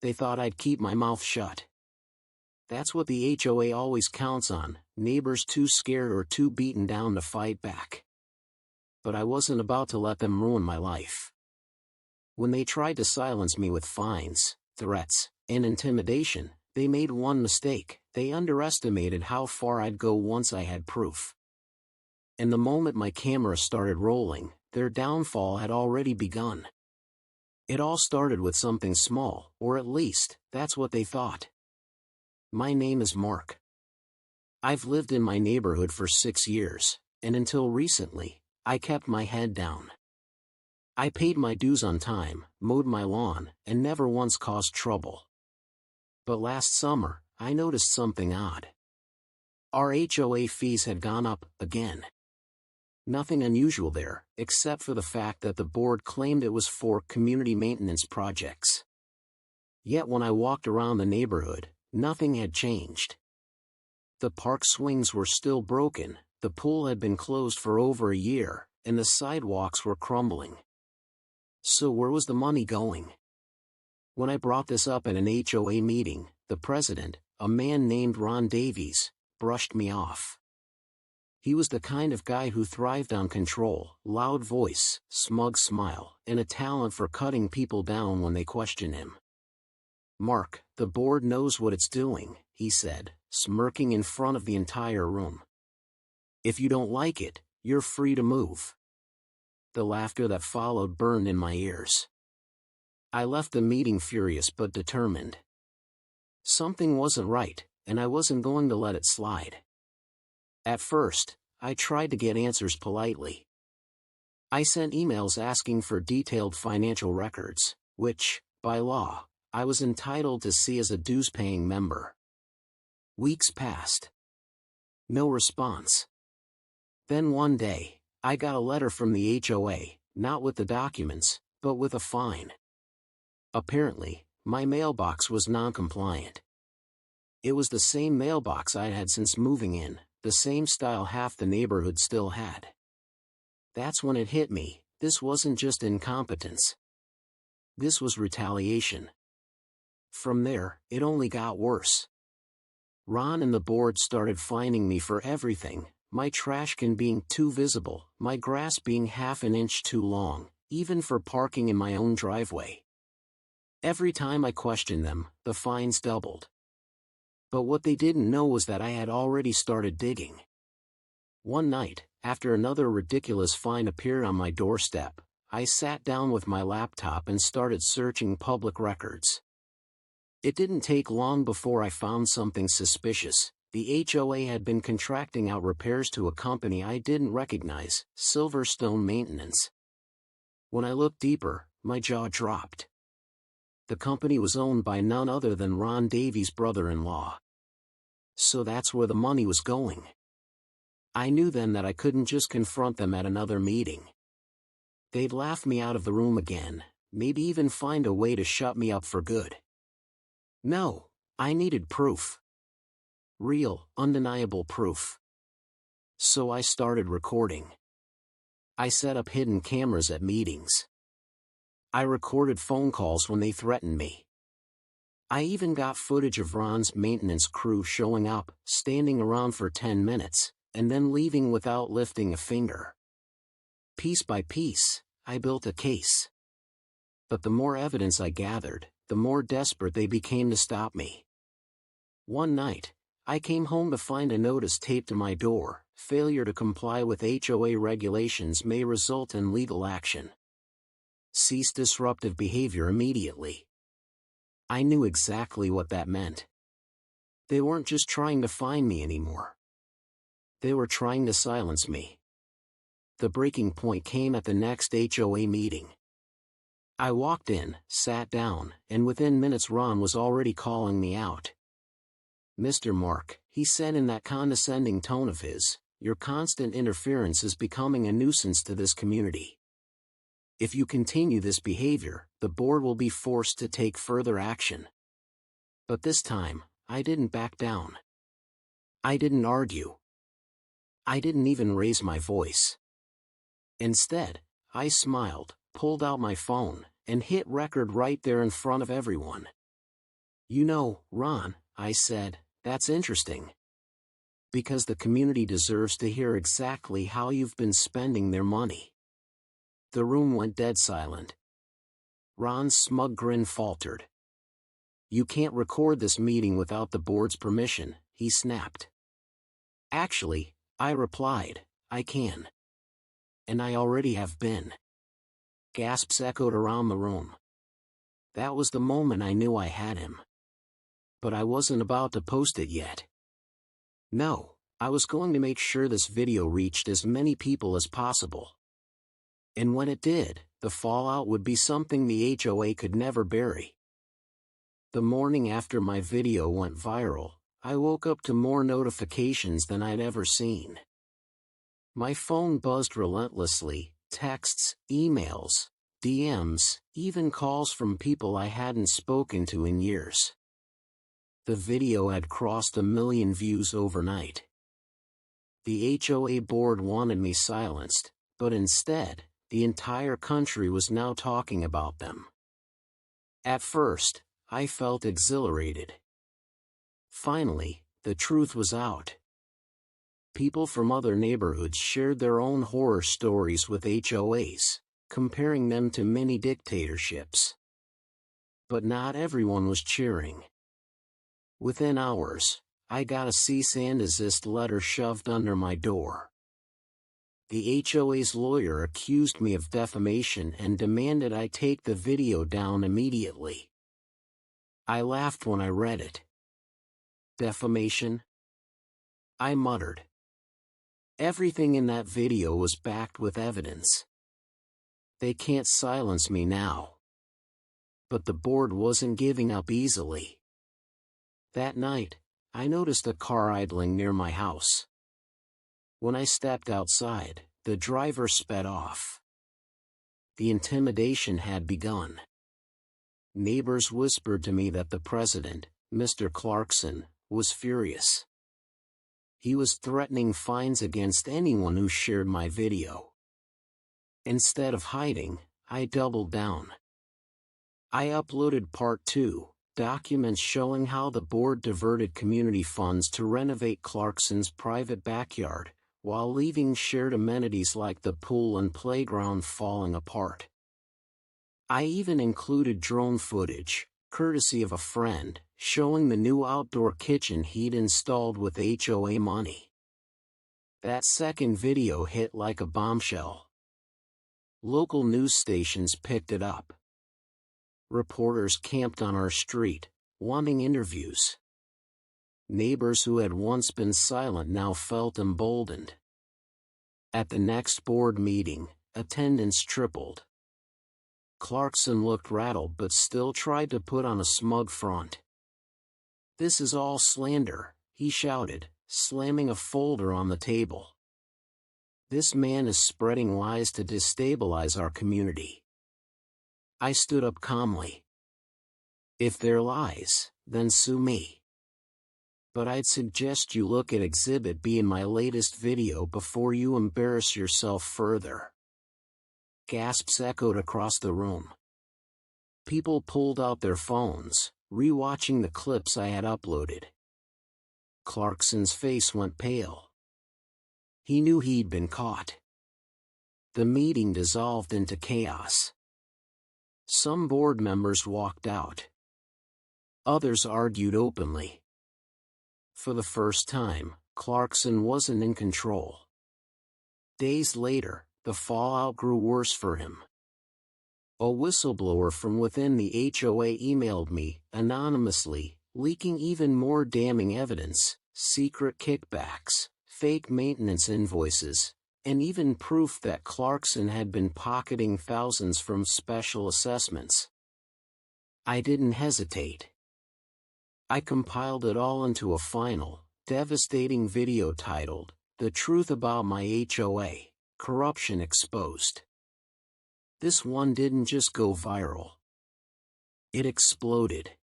They thought I'd keep my mouth shut. That's what the HOA always counts on, neighbors too scared or too beaten down to fight back. But I wasn't about to let them ruin my life. When they tried to silence me with fines, threats, and intimidation, they made one mistake. They underestimated how far I'd go once I had proof. And the moment my camera started rolling, their downfall had already begun. It all started with something small, or at least, that's what they thought. My name is Mark. I've lived in my neighborhood for 6 years, and until recently, I kept my head down. I paid my dues on time, mowed my lawn, and never once caused trouble. But last summer, I noticed something odd. Our HOA fees had gone up again. Nothing unusual there, except for the fact that the board claimed it was for community maintenance projects. Yet when I walked around the neighborhood, nothing had changed. The park swings were still broken, the pool had been closed for over a year, and the sidewalks were crumbling. So where was the money going? When I brought this up at an HOA meeting, the president, a man named Ron Davies, brushed me off. He was the kind of guy who thrived on control, loud voice, smug smile, and a talent for cutting people down when they question him. "Mark, the board knows what it's doing," he said, smirking in front of the entire room. "If you don't like it, you're free to move." The laughter that followed burned in my ears. I left the meeting furious but determined. Something wasn't right, and I wasn't going to let it slide. At first, I tried to get answers politely. I sent emails asking for detailed financial records, which, by law, I was entitled to see as a dues-paying member. Weeks passed. No response. Then one day, I got a letter from the HOA, not with the documents, but with a fine. Apparently, my mailbox was non-compliant. It was the same mailbox I had since moving in, the same style half the neighborhood still had. That's when it hit me, this wasn't just incompetence. This was retaliation. From there, it only got worse. Ron and the board started fining me for everything, my trash can being too visible, my grass being half an inch too long, even for parking in my own driveway. Every time I questioned them, the fines doubled. But what they didn't know was that I had already started digging. One night, after another ridiculous fine appeared on my doorstep, I sat down with my laptop and started searching public records. It didn't take long before I found something suspicious. The HOA had been contracting out repairs to a company I didn't recognize, Silverstone Maintenance. When I looked deeper, my jaw dropped. The company was owned by none other than Ron Davies' brother-in-law. So that's where the money was going. I knew then that I couldn't just confront them at another meeting. They'd laugh me out of the room again, maybe even find a way to shut me up for good. No, I needed proof. Real, undeniable proof. So I started recording. I set up hidden cameras at meetings. I recorded phone calls when they threatened me. I even got footage of Ron's maintenance crew showing up, standing around for 10 minutes, and then leaving without lifting a finger. Piece by piece, I built a case. But the more evidence I gathered, the more desperate they became to stop me. One night, I came home to find a notice taped to my door: failure to comply with HOA regulations may result in legal action. Cease disruptive behavior immediately. I knew exactly what that meant. They weren't just trying to fine me anymore. They were trying to silence me. The breaking point came at the next HOA meeting. I walked in, sat down, and within minutes Ron was already calling me out. "Mr. Mark," he said in that condescending tone of his, "your constant interference is becoming a nuisance to this community. If you continue this behavior, the board will be forced to take further action." But this time, I didn't back down. I didn't argue. I didn't even raise my voice. Instead, I smiled, pulled out my phone, and hit record right there in front of everyone. You know, Ron, I said, that's interesting. Because the community deserves to hear exactly how you've been spending their money. The room went dead silent. Ron's smug grin faltered. You can't record this meeting without the board's permission, he snapped. Actually, I replied, I can. And I already have been. Gasps echoed around the room. That was the moment I knew I had him. But I wasn't about to post it yet. No, I was going to make sure this video reached as many people as possible. And when it did, the fallout would be something the HOA could never bury. The morning after my video went viral, I woke up to more notifications than I'd ever seen. My phone buzzed relentlessly, texts, emails, DMs, even calls from people I hadn't spoken to in years. The video had crossed 1 million views overnight. The HOA board wanted me silenced, but instead, the entire country was now talking about them. At first, I felt exhilarated. Finally, the truth was out. People from other neighborhoods shared their own horror stories with HOAs, comparing them to mini dictatorships. But not everyone was cheering. Within hours, I got a cease and desist letter shoved under my door. The HOA's lawyer accused me of defamation and demanded I take the video down immediately. I laughed when I read it. Defamation? I muttered. Everything in that video was backed with evidence. They can't silence me now. But the board wasn't giving up easily. That night, I noticed a car idling near my house. When I stepped outside, the driver sped off. The intimidation had begun. Neighbors whispered to me that the president, Mr. Clarkson, was furious. He was threatening fines against anyone who shared my video. Instead of hiding, I doubled down. I uploaded Part 2, documents showing how the board diverted community funds to renovate Clarkson's private backyard, while leaving shared amenities like the pool and playground falling apart. I even included drone footage, courtesy of a friend, showing the new outdoor kitchen he'd installed with HOA money. That second video hit like a bombshell. Local news stations picked it up. Reporters camped on our street, wanting interviews. Neighbors who had once been silent now felt emboldened. At the next board meeting, attendance tripled. Clarkson looked rattled but still tried to put on a smug front. "This is all slander," he shouted, slamming a folder on the table. "This man is spreading lies to destabilize our community." I stood up calmly. "If they're lies, then sue me. But I'd suggest you look at Exhibit B in my latest video before you embarrass yourself further." Gasps echoed across the room. People pulled out their phones, rewatching the clips I had uploaded. Clarkson's face went pale. He knew he'd been caught. The meeting dissolved into chaos. Some board members walked out. Others argued openly. For the first time, Clarkson wasn't in control. Days later, the fallout grew worse for him. A whistleblower from within the HOA emailed me, anonymously, leaking even more damning evidence, secret kickbacks, fake maintenance invoices, and even proof that Clarkson had been pocketing thousands from special assessments. I didn't hesitate. I compiled it all into a final, devastating video titled, "The Truth About My HOA, Corruption Exposed." This one didn't just go viral. It exploded.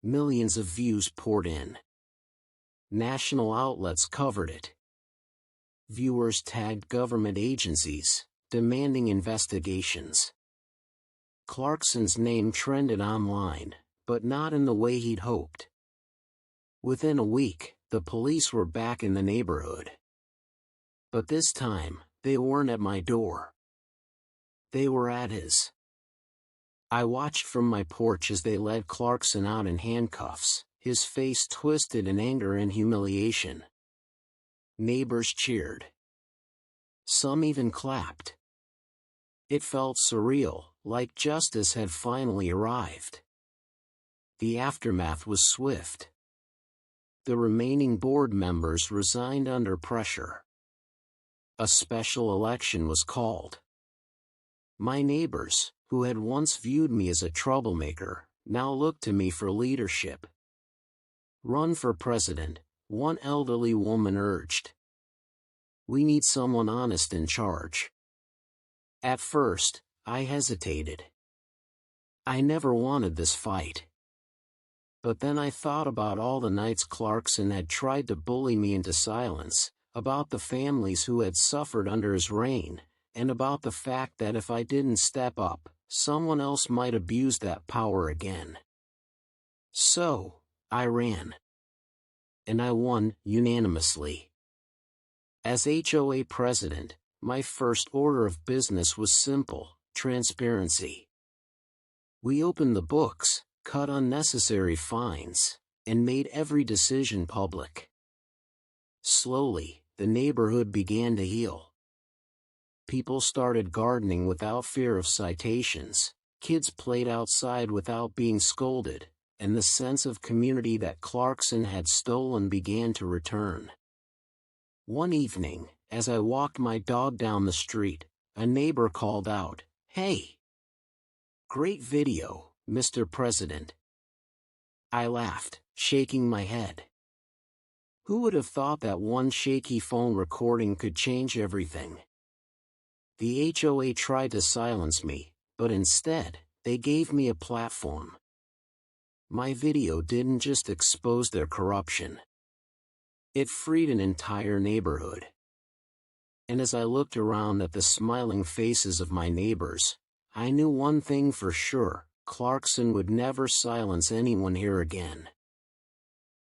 Millions of views poured in. National outlets covered it. Viewers tagged government agencies, demanding investigations. Clarkson's name trended online, but not in the way he'd hoped. Within a week, the police were back in the neighborhood. But this time, they weren't at my door. They were at his. I watched from my porch as they led Clarkson out in handcuffs, his face twisted in anger and humiliation. Neighbors cheered. Some even clapped. It felt surreal, like justice had finally arrived. The aftermath was swift. The remaining board members resigned under pressure. A special election was called. My neighbors, who had once viewed me as a troublemaker, now looked to me for leadership. "Run for president," one elderly woman urged. "We need someone honest in charge." At first, I hesitated. I never wanted this fight. But then I thought about all the nights Clarkson had tried to bully me into silence, about the families who had suffered under his reign, and about the fact that if I didn't step up, someone else might abuse that power again. So, I ran. And I won, unanimously. As HOA president, my first order of business was simple: transparency. We opened the books, cut unnecessary fines, and made every decision public. Slowly, the neighborhood began to heal. People started gardening without fear of citations, kids played outside without being scolded, and the sense of community that Clarkson had stolen began to return. One evening, as I walked my dog down the street, a neighbor called out, "Hey! Great video, Mr. President." I laughed, shaking my head. Who would have thought that one shaky phone recording could change everything? The HOA tried to silence me, but instead, they gave me a platform. My video didn't just expose their corruption. It freed an entire neighborhood. And as I looked around at the smiling faces of my neighbors, I knew one thing for sure: Clarkson would never silence anyone here again.